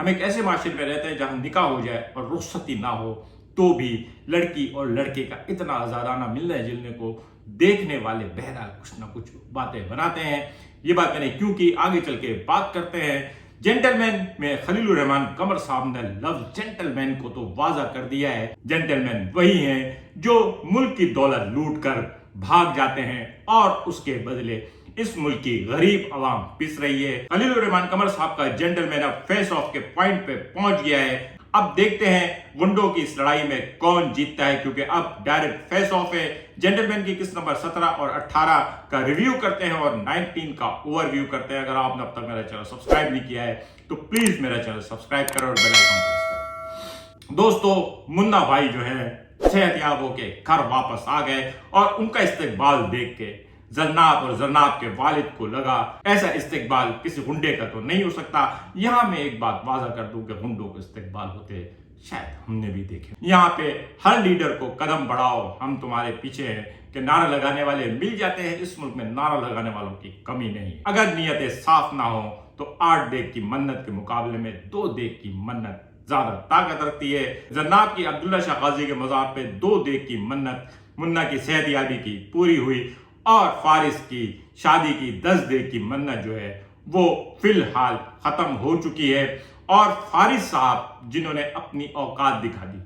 ہم ایک ایسے معاشرے میں رہتے ہیں جہاں نکاح ہو جائے اور رخصتی نہ ہو تو بھی لڑکی اور لڑکے کا اتنا آزادانہ ملنے جلنے کو دیکھنے والے بہرحال کچھ نہ کچھ باتیں بناتے ہیں. یہ بات میں نے کیوں کی آگے چل کے بات کرتے ہیں. جینٹل مین میں خلیل الرحمان قمر صاحب نے لفظ جینٹل مین کو تو واضح کر دیا ہے. جینٹل مین وہی ہیں جو ملک کی دولت لوٹ کر بھاگ جاتے ہیں اور اس کے بدلے اس ملک کی غریب عوام پس رہی ہے. خلیل الرحمان قمر صاحب کا جینٹل مین اب فیس آف کے پوائنٹ پہ پہنچ گیا ہے. اب دیکھتے ہیں گنڈوں کی اس لڑائی میں کون جیتتا ہے، کیونکہ اب ڈائریکٹ فیس آف ہے. جینٹل مین کی قسط نمبر 17 اور 18 کا ریویو کرتے ہیں اور 19 کا اوور ویو کرتے ہیں. اگر آپ نے اب تک میرا چینل سبسکرائب نہیں کیا ہے تو پلیز میرا چینل سبسکرائب کرو اور بیل آئیکن پریس کرو. دوستو، منا بھائی جو ہے صحت یاب ہو کے گھر واپس آ گئے اور ان کا استقبال دیکھ کے زرناب اور زرناب کے والد کو لگا ایسا استقبال کسی غنڈے کا تو نہیں ہو سکتا. یہاں میں ایک بات واضح کر دوں کہ غنڈوں کے استقبال ہوتے شاید ہم نے بھی دیکھے. یہاں پہ ہر لیڈر کو قدم بڑھاؤ ہم تمہارے پیچھے ہیں کہ نعرہ لگانے والے مل جاتے ہیں. اس ملک میں نعرہ لگانے والوں کی کمی نہیں. اگر نیتیں صاف نہ ہوں تو 8 دیگ کی منت کے مقابلے میں 2 دیگ کی منت زیادہ طاقت رکھتی ہے. زرناب کی عبداللہ شاہ غازی کے مزار پہ 2 دیگ کی منت منا کی صحت یابی کی پوری ہوئی اور فارس کی شادی کی 10 دیگ کی منت جو ہے وہ فی الحال ختم ہو چکی ہے. اور فارس صاحب جنہوں نے اپنی اوقات دکھا دی.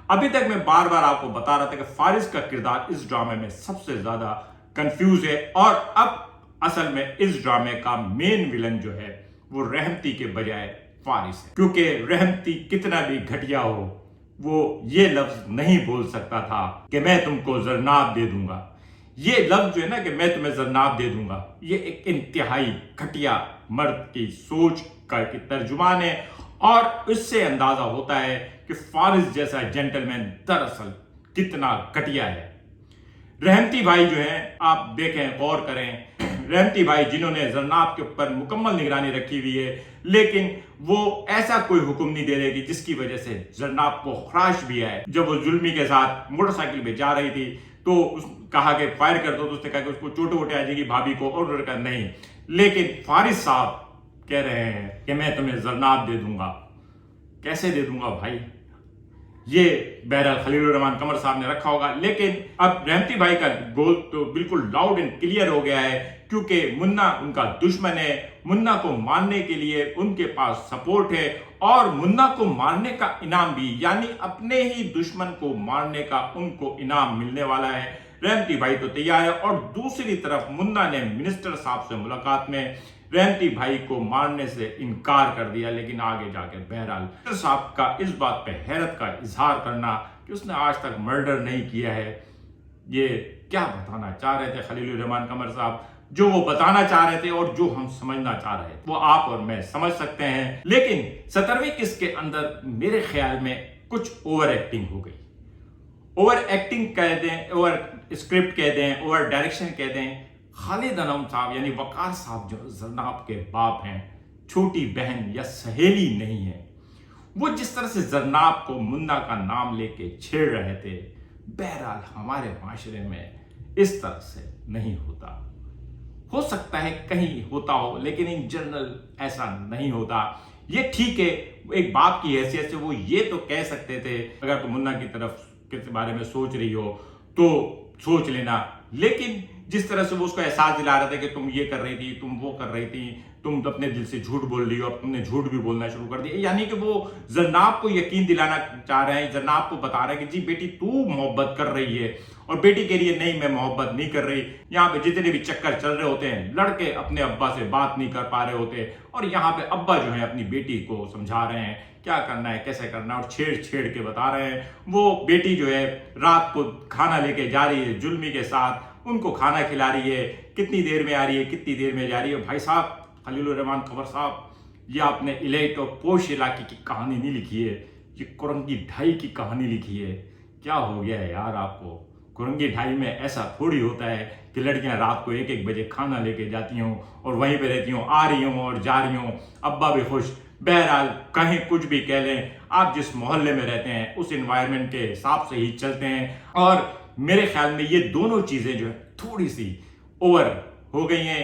ابھی تک میں بار بار آپ کو بتا رہا تھا کہ فارس کا کردار اس ڈرامے میں سب سے زیادہ کنفیوز ہے اور اب اصل میں اس ڈرامے کا مین ویلن جو ہے وہ رحمتی کے بجائے فارس ہے. کیونکہ رحمتی کتنا بھی گھٹیا ہو وہ یہ لفظ نہیں بول سکتا تھا کہ میں تم کو زرناب دے دوں گا. یہ لفظ جو ہے نا کہ میں تمہیں زرناب دے دوں گا، یہ ایک انتہائی گھٹیا مرد کی سوچ کا ایک ترجمان ہے. اور اس سے اندازہ ہوتا ہے کہ فارس جیسا جینٹل مین دراصل کتنا گھٹیا ہے. رحمتی بھائی جو ہیں آپ دیکھیں غور کریں، رحمتی بھائی جنہوں نے زرناب کے اوپر مکمل نگرانی رکھی ہوئی ہے لیکن وہ ایسا کوئی حکم نہیں دے رہے کہ جس کی وجہ سے زرناب کو خراش بھی آئے. جب وہ ظلمی کے ساتھ موٹر سائیکل پہ جا رہی تھی تو اس کہا کہ فائر کر دو، تو اس نے کہا کہ اس کو چوٹے ووٹے آ جائے گی بھابھی کو، اور انہوں نے کہا نہیں. لیکن فارس صاحب کہہ رہے ہیں کہ میں تمہیں زرناب دے دوں گا. کیسے دے دوں گا بھائی؟ یہ بہرحال خلیل الرحمان قمر صاحب نے رکھا ہوگا. لیکن اب رحمتی بھائی کا گول تو بالکل لاؤڈ اینڈ کلیئر ہو گیا ہے کیونکہ منا ان کا دشمن ہے. منا کو مارنے کے لیے ان کے پاس سپورٹ ہے اور منا کو مارنے کا انعام بھی، یعنی اپنے ہی دشمن کو مارنے کا ان کو انعام ملنے والا ہے. رحمتی بھائی تو تیار ہے اور دوسری طرف منا نے منسٹر صاحب سے ملاقات میں رحمتی بھائی کو مارنے سے انکار کر دیا. لیکن آگے جا کے بہرحال منسٹر صاحب کا اس بات پہ حیرت کا اظہار کرنا کہ اس نے آج تک مرڈر نہیں کیا ہے. یہ کیا بتانا چاہ رہے تھے خلیل الرحمان قمر صاحب؟ جو وہ بتانا چاہ رہے تھے اور جو ہم سمجھنا چاہ رہے تھے وہ آپ اور میں سمجھ سکتے ہیں. لیکن 17ویں قسط کے اندر میرے خیال میں کچھ اوور ایکٹنگ ہو گئی. اوور ایکٹنگ کہہ دیں، اوور اسکرپٹ کہہ دیں، اوور ڈائریکشن کہہ دیں. خالد انعم صاحب یعنی وقار صاحب جو زرناب کے باپ ہیں، چھوٹی بہن یا سہیلی نہیں ہے، وہ جس طرح سے زرناب کو منا کا نام لے کے چھیڑ رہے تھے، بہرحال ہمارے معاشرے میں اس طرح سے نہیں ہوتا. ہو سکتا ہے کہیں ہوتا ہو لیکن ان جنرل ایسا نہیں ہوتا. یہ ٹھیک ہے ایک باپ کی حیثیت سے وہ یہ تو کہہ سکتے تھے اگر تم منا کی طرف کے بارے میں سوچ رہی ہو تو سوچ لینا. لیکن جس طرح سے وہ اس کو احساس دلا رہے تھے کہ تم یہ کر رہی تھی، تم وہ کر رہی تھی، تم اپنے دل سے جھوٹ بول رہی ہو، اب تم نے جھوٹ بھی بولنا شروع کر دیا. یعنی کہ وہ زرناب کو یقین دلانا چاہ رہے ہیں، زرناب کو بتا رہے ہیں کہ جی بیٹی تو محبت کر رہی ہے، اور بیٹی کہہ رہی ہے نہیں میں محبت نہیں کر رہی. یہاں پہ جتنے بھی چکر چل رہے ہوتے ہیں، لڑکے اپنے ابا سے بات نہیں کر پا رہے ہوتے اور یہاں پہ ابا جو ہے اپنی بیٹی کو سمجھا رہے ہیں کیا کرنا ہے کیسے کرنا ہے اور چھیڑ چھیڑ کے بتا رہے ہیں. وہ بیٹی جو ہے رات کو کھانا لے کے جا رہی ہے جلمی کے ساتھ، ان کو کھانا کھلا رہی ہے، کتنی دیر میں آ رہی ہے کتنی دیر میں جا رہی ہے. بھائی صاحب خلیل الرحمان قمر صاحب، یہ آپ نے ایلیٹ اور پوش علاقے کی کہانی نہیں لکھی ہے، یہ کرنگی ڈھائی کی کہانی لکھی ہے. کیا ہو گیا ہے یار آپ کو؟ کرنگی ڈھائی میں ایسا تھوڑی ہوتا ہے کہ لڑکیاں رات کو 1-1 بجے کھانا لے کے جاتی ہوں اور وہیں پہ رہتی ہوں، آ رہی ہوں اور جا رہی ہوں، ابا بھی خوش. بہرحال کہیں کچھ بھی کہہ لیں، آپ جس محلے میں رہتے ہیں اس انوائرمنٹ کے حساب سے ہی چلتے ہیں. اور میرے خیال میں یہ دونوں چیزیں جو ہے تھوڑی سی اوور ہو گئی ہیں